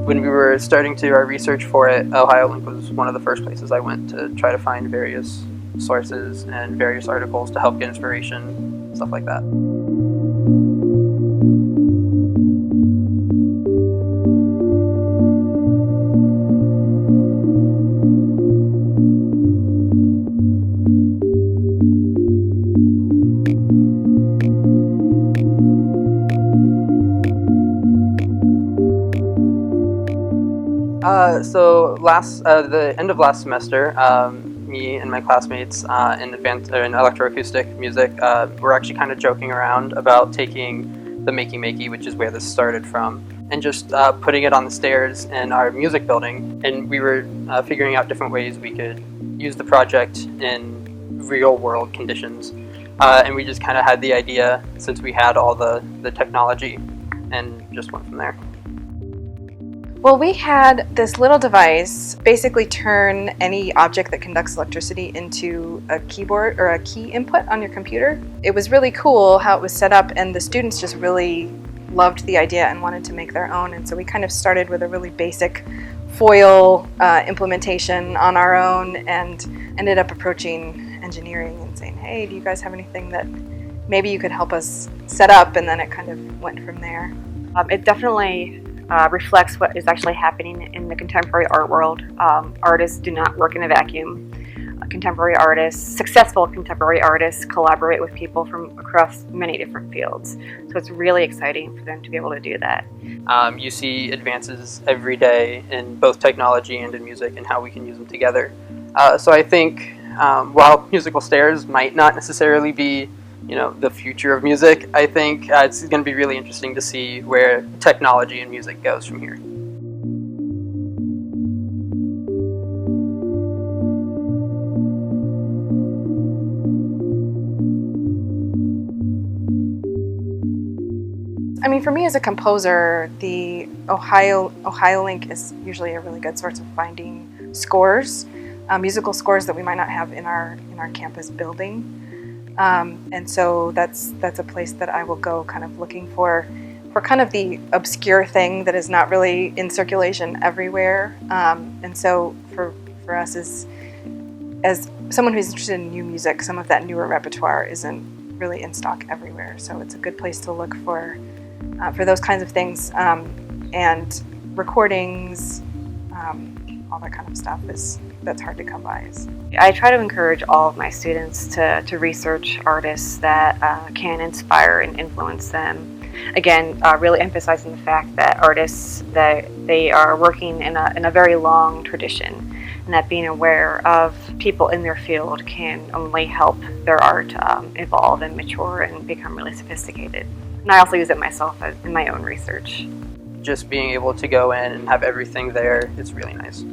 When we were starting to do our research for it, OhioLink was one of the first places I went to try to find various sources and various articles to help get inspiration, stuff like that. The end of last semester, me and my classmates in electroacoustic music were actually kind of joking around about taking the Makey Makey, which is where this started from, and just putting it on the stairs in our music building. And we were figuring out different ways we could use the project in real world conditions. And we just kind of had the idea since we had all the technology and just went from there. Well, we had this little device basically turn any object that conducts electricity into a keyboard or a key input on your computer. It was really cool how it was set up, and the students just really loved the idea and wanted to make their own. And so we kind of started with a really basic foil implementation on our own and ended up approaching engineering and saying, hey, do you guys have anything that maybe you could help us set up? And then it kind of went from there. It definitely reflects what is actually happening in the contemporary art world. Artists do not work in a vacuum. Contemporary artists, successful contemporary artists, collaborate with people from across many different fields. So it's really exciting for them to be able to do that. You see advances every day in both technology and in music and how we can use them together. So I think while musical stairs might not necessarily be the future of music, I think it's going to be really interesting to see where technology and music goes from here. I mean, for me as a composer, the OhioLink is usually a really good source of finding scores, musical scores that we might not have in our campus building. And so that's a place that I will go kind of looking for kind of the obscure thing that is not really in circulation everywhere. And so for us as someone who's interested in new music, some of that newer repertoire isn't really in stock everywhere. So it's a good place to look for those kinds of things, and recordings, all that kind of stuff that's hard to come by. I try to encourage all of my students to research artists that can inspire and influence them. Again, really emphasizing the fact that artists, that they are working in a very long tradition, and that being aware of people in their field can only help their art evolve and mature and become really sophisticated. And I also use it myself in my own research. Just being able to go in and have everything there, it's really nice.